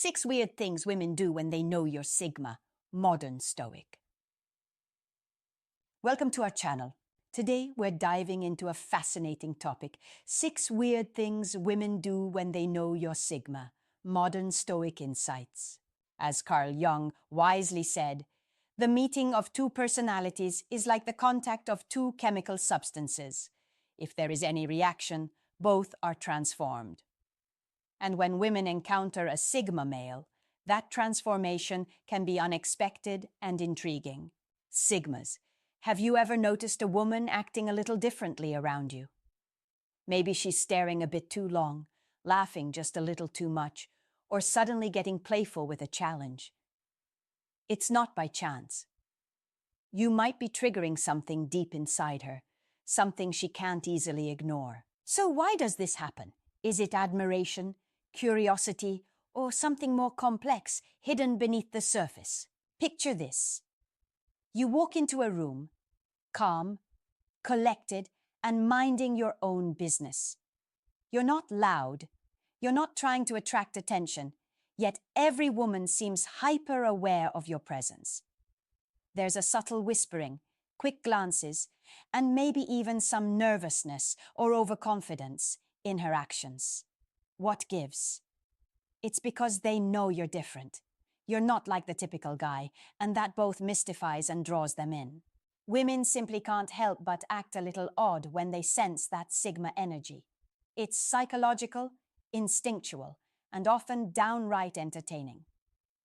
6 weird things women do when they know you're Sigma, modern Stoic. Welcome to our channel. Today we're diving into a fascinating topic: 6 weird things women do when they know you're Sigma, modern Stoic insights. As Carl Jung wisely said, the meeting of two personalities is like the contact of two chemical substances. If there is any reaction, both are transformed. And when women encounter a Sigma male, that transformation can be unexpected and intriguing. Sigmas. Have you ever noticed a woman acting a little differently around you? Maybe she's staring a bit too long, laughing just a little too much, or suddenly getting playful with a challenge. It's not by chance. You might be triggering something deep inside her, something she can't easily ignore. So why does this happen? Is it admiration, curiosity, or something more complex hidden beneath the surface? Picture this. You walk into a room, calm, collected, and minding your own business. You're not loud. You're not trying to attract attention, yet every woman seems hyper-aware of your presence. There's a subtle whispering, quick glances, and maybe even some nervousness or overconfidence in her actions. What gives? It's because they know you're different. You're not like the typical guy, and that both mystifies and draws them in. Women simply can't help but act a little odd when they sense that Sigma energy. It's psychological, instinctual, and often downright entertaining.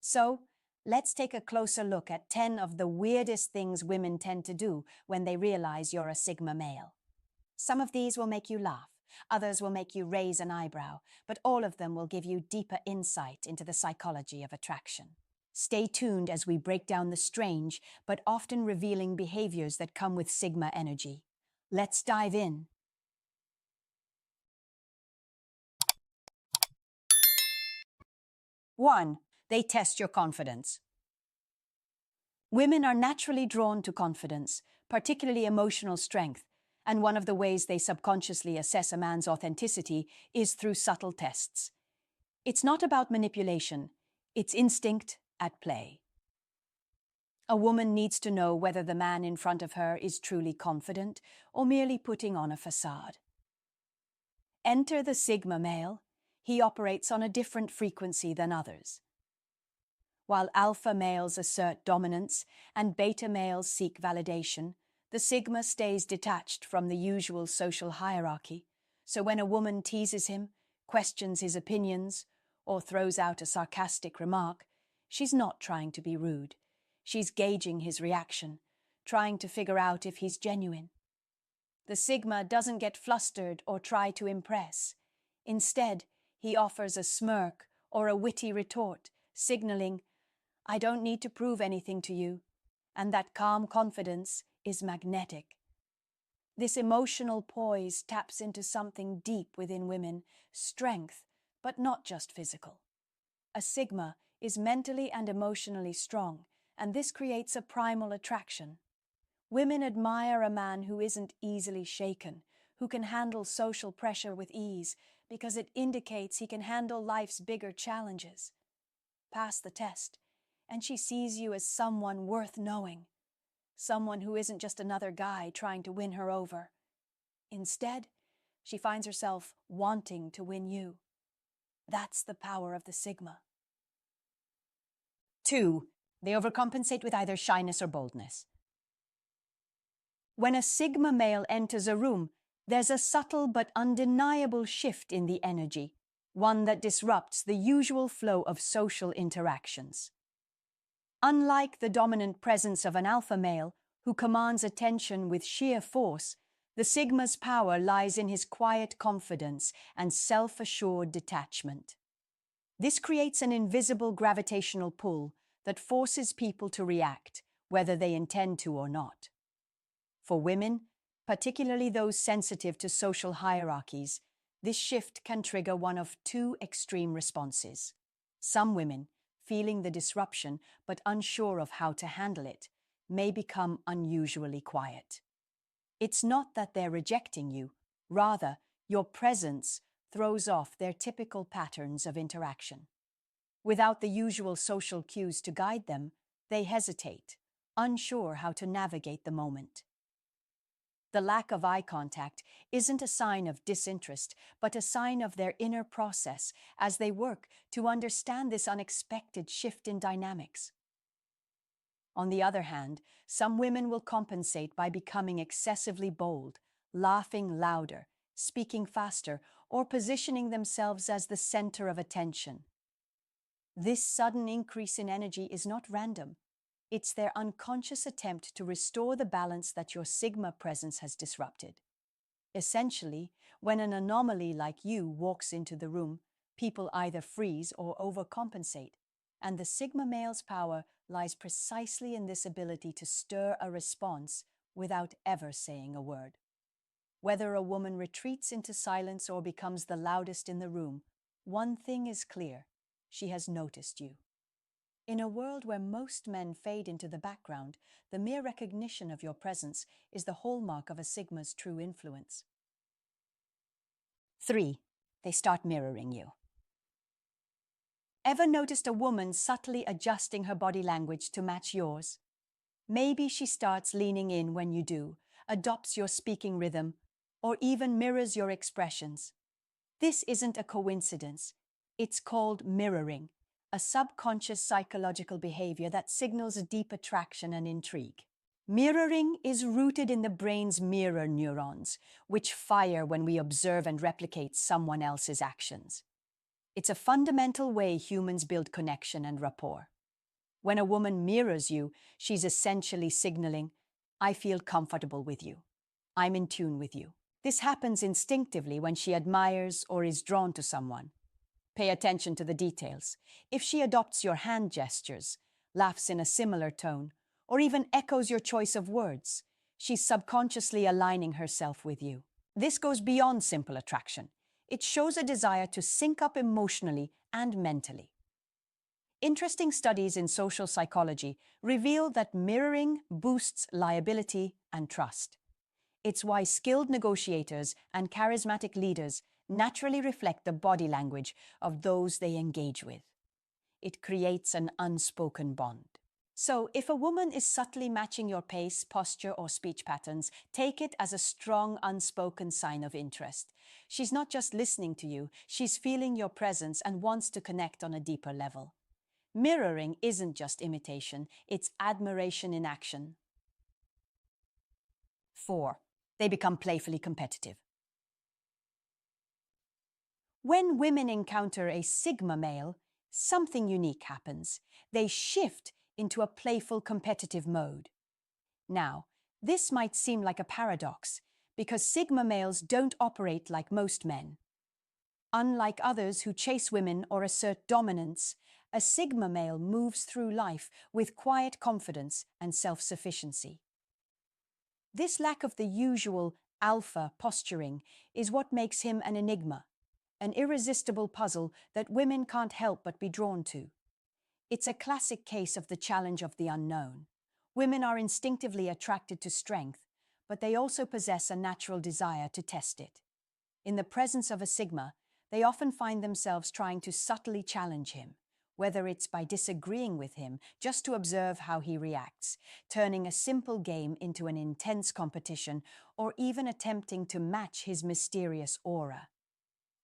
So, let's take a closer look at 10 of the weirdest things women tend to do when they realize you're a Sigma male. Some of these will make you laugh. Others will make you raise an eyebrow, but all of them will give you deeper insight into the psychology of attraction. Stay tuned as we break down the strange, but often revealing behaviors that come with Sigma energy. Let's dive in. 1. They test your confidence. Women are naturally drawn to confidence, particularly emotional strength, and one of the ways they subconsciously assess a man's authenticity is through subtle tests. It's not about manipulation, it's instinct at play. A woman needs to know whether the man in front of her is truly confident or merely putting on a facade. Enter the Sigma male. He operates on a different frequency than others. While alpha males assert dominance and beta males seek validation, the Sigma stays detached from the usual social hierarchy, so when a woman teases him, questions his opinions, or throws out a sarcastic remark, she's not trying to be rude. She's gauging his reaction, trying to figure out if he's genuine. The Sigma doesn't get flustered or try to impress. Instead, he offers a smirk or a witty retort, signaling, "I don't need to prove anything to you," and that calm confidence is magnetic. This emotional poise taps into something deep within women, strength, but not just physical. A Sigma is mentally and emotionally strong, and this creates a primal attraction. Women admire a man who isn't easily shaken, who can handle social pressure with ease, because it indicates he can handle life's bigger challenges. Pass the test, and she sees you as someone worth knowing. Someone who isn't just another guy trying to win her over. Instead, she finds herself wanting to win you. That's the power of the Sigma. 2. They overcompensate with either shyness or boldness. When a Sigma male enters a room, there's a subtle but undeniable shift in the energy, one that disrupts the usual flow of social interactions. Unlike the dominant presence of an alpha male, who commands attention with sheer force, the Sigma's power lies in his quiet confidence and self-assured detachment. This creates an invisible gravitational pull that forces people to react, whether they intend to or not. For women, particularly those sensitive to social hierarchies, this shift can trigger one of two extreme responses. Some women, feeling the disruption but unsure of how to handle it, may become unusually quiet. It's not that they're rejecting you, rather, your presence throws off their typical patterns of interaction. Without the usual social cues to guide them, they hesitate, unsure how to navigate the moment. The lack of eye contact isn't a sign of disinterest, but a sign of their inner process as they work to understand this unexpected shift in dynamics. On the other hand, some women will compensate by becoming excessively bold, laughing louder, speaking faster, or positioning themselves as the center of attention. This sudden increase in energy is not random. It's their unconscious attempt to restore the balance that your Sigma presence has disrupted. Essentially, when an anomaly like you walks into the room, people either freeze or overcompensate, and the Sigma male's power lies precisely in this ability to stir a response without ever saying a word. Whether a woman retreats into silence or becomes the loudest in the room, one thing is clear: she has noticed you. In a world where most men fade into the background, the mere recognition of your presence is the hallmark of a Sigma's true influence. 3. They start mirroring you. Ever noticed a woman subtly adjusting her body language to match yours? Maybe she starts leaning in when you do, adopts your speaking rhythm, or even mirrors your expressions. This isn't a coincidence. It's called mirroring, a subconscious psychological behavior that signals a deep attraction and intrigue. Mirroring is rooted in the brain's mirror neurons, which fire when we observe and replicate someone else's actions. It's a fundamental way humans build connection and rapport. When a woman mirrors you, she's essentially signaling, "I feel comfortable with you. I'm in tune with you." This happens instinctively when she admires or is drawn to someone. Pay attention to the details. If she adopts your hand gestures, laughs in a similar tone, or even echoes your choice of words, she's subconsciously aligning herself with you. This goes beyond simple attraction. It shows a desire to sync up emotionally and mentally. Interesting studies in social psychology reveal that mirroring boosts liability and trust. It's why skilled negotiators and charismatic leaders naturally reflect the body language of those they engage with. It creates an unspoken bond. So, if a woman is subtly matching your pace, posture, or speech patterns, take it as a strong, unspoken sign of interest. She's not just listening to you, she's feeling your presence and wants to connect on a deeper level. Mirroring isn't just imitation, it's admiration in action. 4. They become playfully competitive. When women encounter a Sigma male, something unique happens. They shift into a playful competitive mode. Now, this might seem like a paradox, because Sigma males don't operate like most men. Unlike others who chase women or assert dominance, a Sigma male moves through life with quiet confidence and self-sufficiency. This lack of the usual alpha posturing is what makes him an enigma, an irresistible puzzle that women can't help but be drawn to. It's a classic case of the challenge of the unknown. Women are instinctively attracted to strength, but they also possess a natural desire to test it. In the presence of a Sigma, they often find themselves trying to subtly challenge him, whether it's by disagreeing with him just to observe how he reacts, turning a simple game into an intense competition, or even attempting to match his mysterious aura.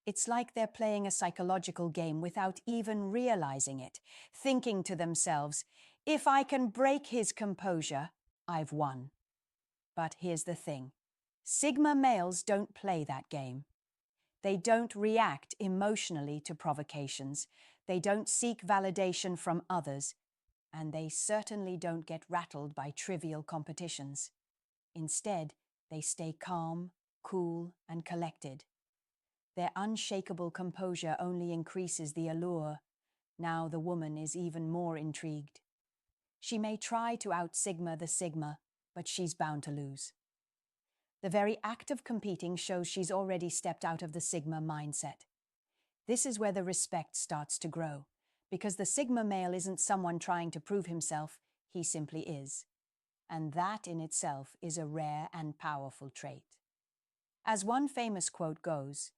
It's like they're playing a psychological game without even realizing it, thinking to themselves, "If I can break his composure, I've won." But here's the thing. Sigma males don't play that game. They don't react emotionally to provocations. They don't seek validation from others. And they certainly don't get rattled by trivial competitions. Instead, they stay calm, cool, and collected. Their unshakable composure only increases the allure. Now the woman is even more intrigued. She may try to out-Sigma the Sigma, but she's bound to lose. The very act of competing shows she's already stepped out of the Sigma mindset. This is where the respect starts to grow, because the Sigma male isn't someone trying to prove himself, he simply is. And that in itself is a rare and powerful trait. As one famous quote goes,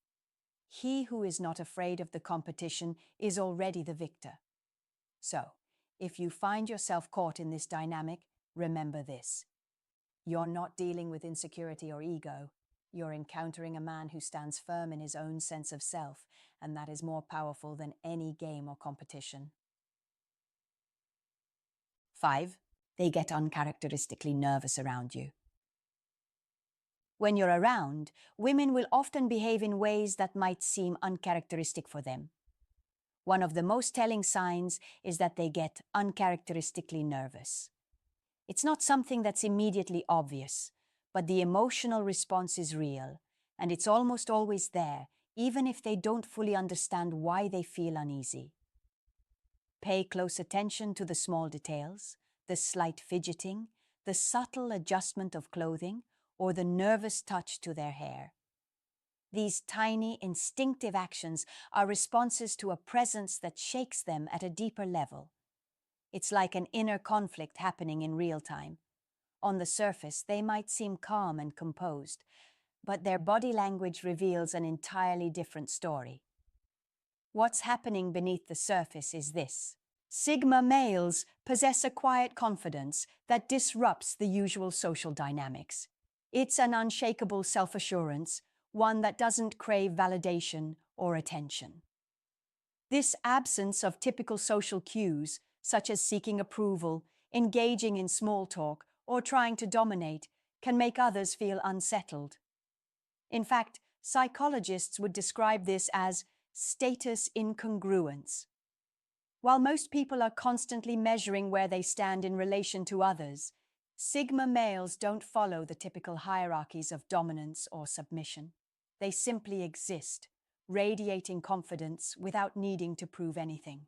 "He who is not afraid of the competition is already the victor." So, if you find yourself caught in this dynamic, remember this. You're not dealing with insecurity or ego. You're encountering a man who stands firm in his own sense of self, and that is more powerful than any game or competition. 5. They get uncharacteristically nervous around you. When you're around, women will often behave in ways that might seem uncharacteristic for them. One of the most telling signs is that they get uncharacteristically nervous. It's not something that's immediately obvious, but the emotional response is real, and it's almost always there, even if they don't fully understand why they feel uneasy. Pay close attention to the small details, the slight fidgeting, the subtle adjustment of clothing, or the nervous touch to their hair. These tiny, instinctive actions are responses to a presence that shakes them at a deeper level. It's like an inner conflict happening in real time. On the surface, they might seem calm and composed, but their body language reveals an entirely different story. What's happening beneath the surface is this. Sigma males possess a quiet confidence that disrupts the usual social dynamics. It's an unshakable self-assurance, one that doesn't crave validation or attention. This absence of typical social cues, such as seeking approval, engaging in small talk, or trying to dominate, can make others feel unsettled. In fact, psychologists would describe this as status incongruence. While most people are constantly measuring where they stand in relation to others, Sigma males don't follow the typical hierarchies of dominance or submission. They simply exist, radiating confidence without needing to prove anything.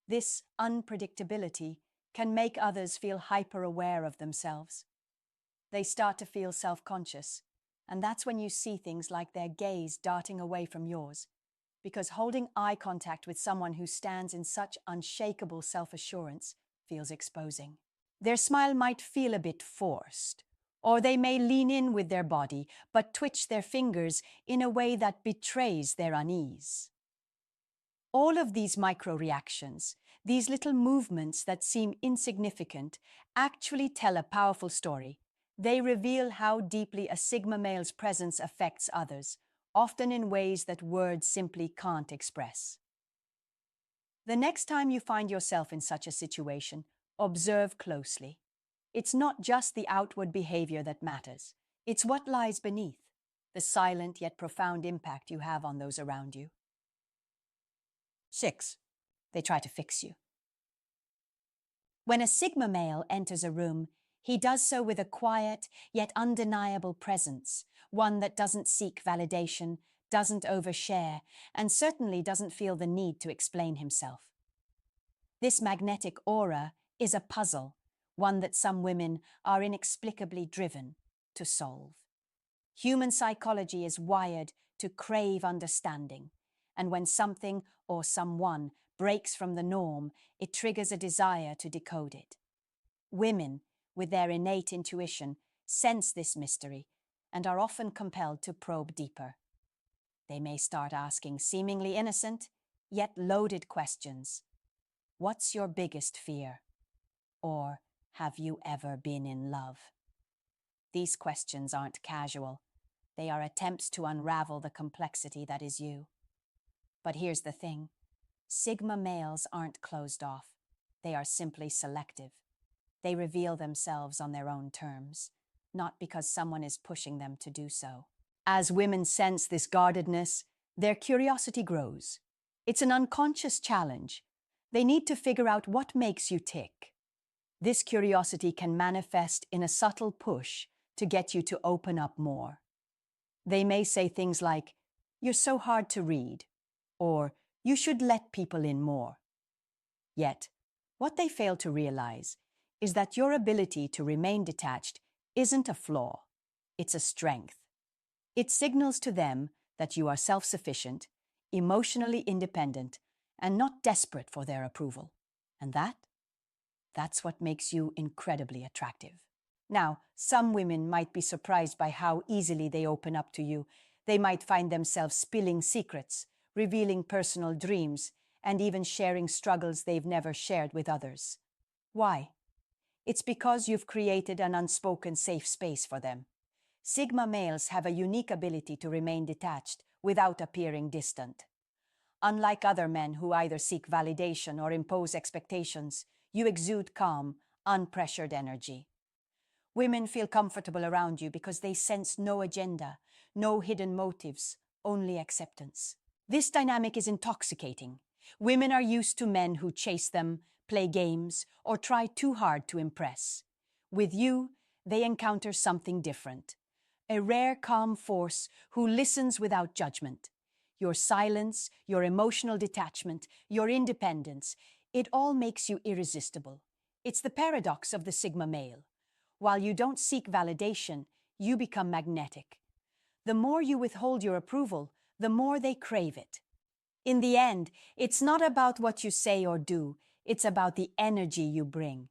This unpredictability can make others feel hyper-aware of themselves. They start to feel self-conscious, and that's when you see things like their gaze darting away from yours, because holding eye contact with someone who stands in such unshakable self-assurance feels exposing. Their smile might feel a bit forced, or they may lean in with their body but twitch their fingers in a way that betrays their unease. All of these micro-reactions, these little movements that seem insignificant, actually tell a powerful story. They reveal how deeply a Sigma male's presence affects others, often in ways that words simply can't express. The next time you find yourself in such a situation, observe closely. It's not just the outward behavior that matters. It's what lies beneath, the silent yet profound impact you have on those around you. 6. They try to fix you. When a Sigma male enters a room, he does so with a quiet yet undeniable presence, one that doesn't seek validation, doesn't overshare, and certainly doesn't feel the need to explain himself. This magnetic aura is a puzzle, one that some women are inexplicably driven to solve. Human psychology is wired to crave understanding, and when something or someone breaks from the norm, it triggers a desire to decode it. Women, with their innate intuition, sense this mystery and are often compelled to probe deeper. They may start asking seemingly innocent, yet loaded questions. What's your biggest fear? Or have you ever been in love? These questions aren't casual. They are attempts to unravel the complexity that is you. But here's the thing. Sigma males aren't closed off. They are simply selective. They reveal themselves on their own terms, not because someone is pushing them to do so. As women sense this guardedness, their curiosity grows. It's an unconscious challenge. They need to figure out what makes you tick. This curiosity can manifest in a subtle push to get you to open up more. They may say things like, "You're so hard to read," or "You should let people in more." Yet, what they fail to realize is that your ability to remain detached isn't a flaw, it's a strength. It signals to them that you are self-sufficient, emotionally independent, and not desperate for their approval. And that's what makes you incredibly attractive. Now, some women might be surprised by how easily they open up to you. They might find themselves spilling secrets, revealing personal dreams, and even sharing struggles they've never shared with others. Why? It's because you've created an unspoken safe space for them. Sigma males have a unique ability to remain detached without appearing distant. Unlike other men who either seek validation or impose expectations, you exude calm, unpressured energy. Women feel comfortable around you because they sense no agenda, no hidden motives, only acceptance. This dynamic is intoxicating. Women are used to men who chase them, play games, or try too hard to impress. With you, they encounter something different. A rare, calm force who listens without judgment. Your silence, your emotional detachment, your independence, it all makes you irresistible. It's the paradox of the Sigma male. While you don't seek validation, you become magnetic. The more you withhold your approval, the more they crave it. In the end, it's not about what you say or do, it's about the energy you bring.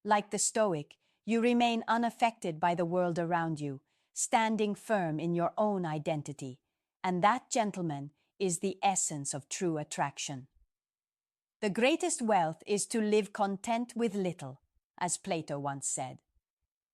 Like the Stoic, you remain unaffected by the world around you, standing firm in your own identity. And that, gentlemen, is the essence of true attraction. The greatest wealth is to live content with little, as Plato once said.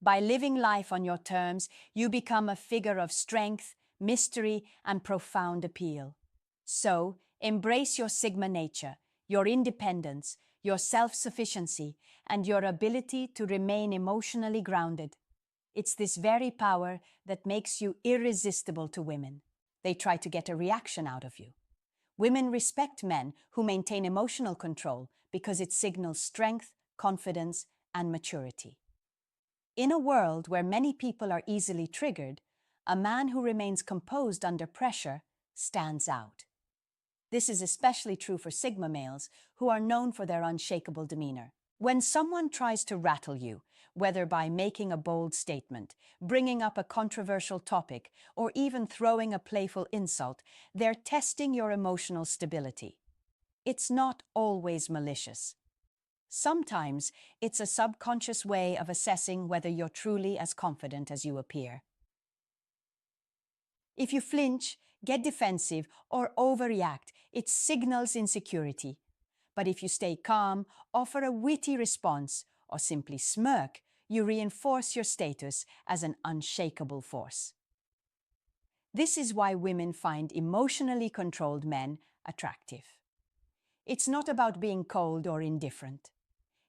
By living life on your terms, you become a figure of strength, mystery, and profound appeal. So, embrace your Sigma nature, your independence, your self-sufficiency, and your ability to remain emotionally grounded. It's this very power that makes you irresistible to women. They try to get a reaction out of you. Women respect men who maintain emotional control because it signals strength, confidence, and maturity. In a world where many people are easily triggered, a man who remains composed under pressure stands out. This is especially true for Sigma males who are known for their unshakable demeanor. When someone tries to rattle you, whether by making a bold statement, bringing up a controversial topic, or even throwing a playful insult, they're testing your emotional stability. It's not always malicious. Sometimes it's a subconscious way of assessing whether you're truly as confident as you appear. If you flinch, get defensive, or overreact, it signals insecurity. But if you stay calm, offer a witty response, or simply smirk, you reinforce your status as an unshakable force. This is why women find emotionally controlled men attractive. It's not about being cold or indifferent.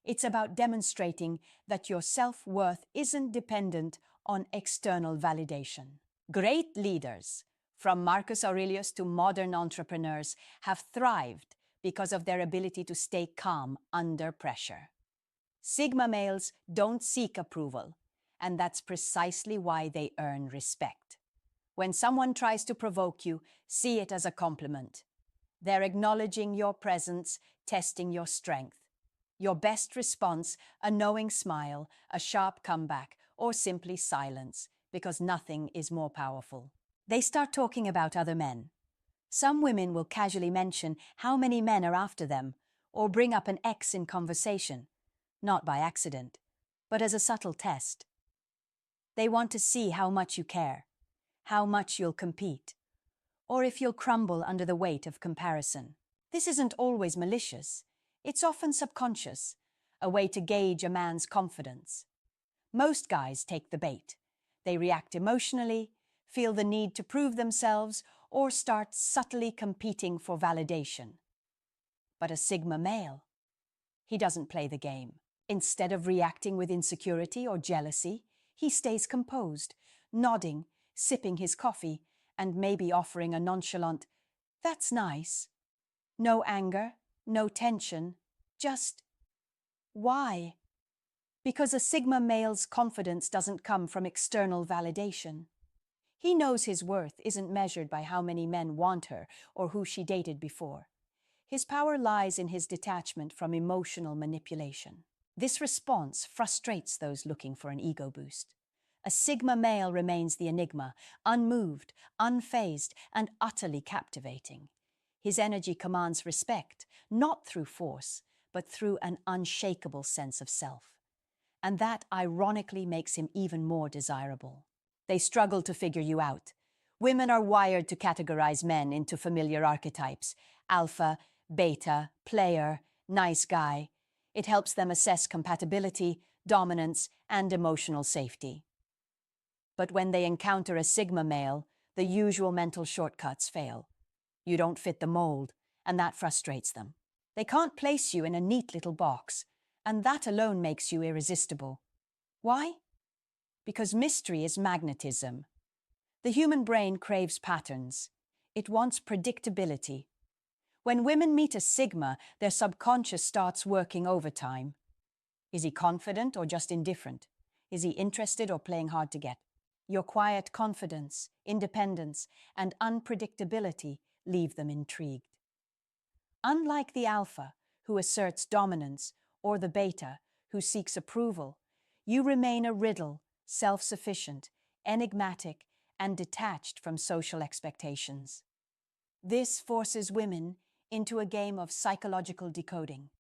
It's about demonstrating that your self-worth isn't dependent on external validation. Great leaders, from Marcus Aurelius to modern entrepreneurs, have thrived because of their ability to stay calm under pressure. Sigma males don't seek approval, and that's precisely why they earn respect. When someone tries to provoke you, see it as a compliment. They're acknowledging your presence, testing your strength. Your best response, a knowing smile, a sharp comeback, or simply silence, because nothing is more powerful. They start talking about other men. Some women will casually mention how many men are after them, or bring up an ex in conversation, not by accident, but as a subtle test. They want to see how much you care, how much you'll compete, or if you'll crumble under the weight of comparison. This isn't always malicious. It's often subconscious, a way to gauge a man's confidence. Most guys take the bait. They react emotionally, feel the need to prove themselves, or start subtly competing for validation. But a Sigma male, he doesn't play the game. Instead of reacting with insecurity or jealousy, he stays composed, nodding, sipping his coffee, and maybe offering a nonchalant, "That's nice." No anger, no tension, just why? Because a Sigma male's confidence doesn't come from external validation. He knows his worth isn't measured by how many men want her or who she dated before. His power lies in his detachment from emotional manipulation. This response frustrates those looking for an ego boost. A Sigma male remains the enigma, unmoved, unfazed, and utterly captivating. His energy commands respect, not through force, but through an unshakable sense of self. And that ironically makes him even more desirable. They struggle to figure you out. Women are wired to categorize men into familiar archetypes: alpha, beta, player, nice guy. It helps them assess compatibility, dominance, and emotional safety. But when they encounter a sigma male, the usual mental shortcuts fail. You don't fit the mold, and that frustrates them. They can't place you in a neat little box, and that alone makes you irresistible. Why? Because mystery is magnetism. The human brain craves patterns. It wants predictability. When women meet a sigma, their subconscious starts working overtime. Is he confident or just indifferent? Is he interested or playing hard to get? Your quiet confidence, independence, and unpredictability leave them intrigued. Unlike the alpha, who asserts dominance, or the beta, who seeks approval, you remain a riddle, self-sufficient, enigmatic, and detached from social expectations. This forces women into a game of psychological decoding,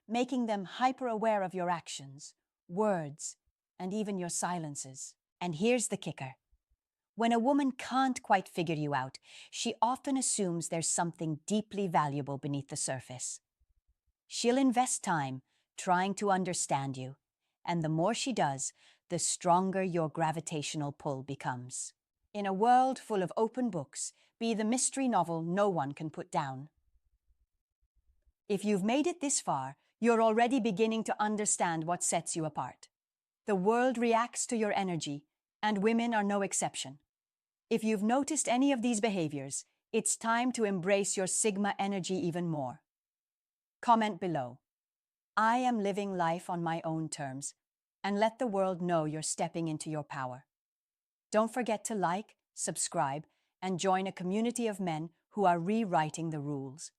making them hyper-aware of your actions, words, and even your silences. And here's the kicker. When a woman can't quite figure you out, she often assumes there's something deeply valuable beneath the surface. She'll invest time trying to understand you, and the more she does, the stronger your gravitational pull becomes. In a world full of open books, be the mystery novel no one can put down. If you've made it this far, you're already beginning to understand what sets you apart. The world reacts to your energy, and women are no exception. If you've noticed any of these behaviors, it's time to embrace your sigma energy even more. Comment below. I am living life on my own terms, and let the world know you're stepping into your power. Don't forget to like, subscribe, and join a community of men who are rewriting the rules.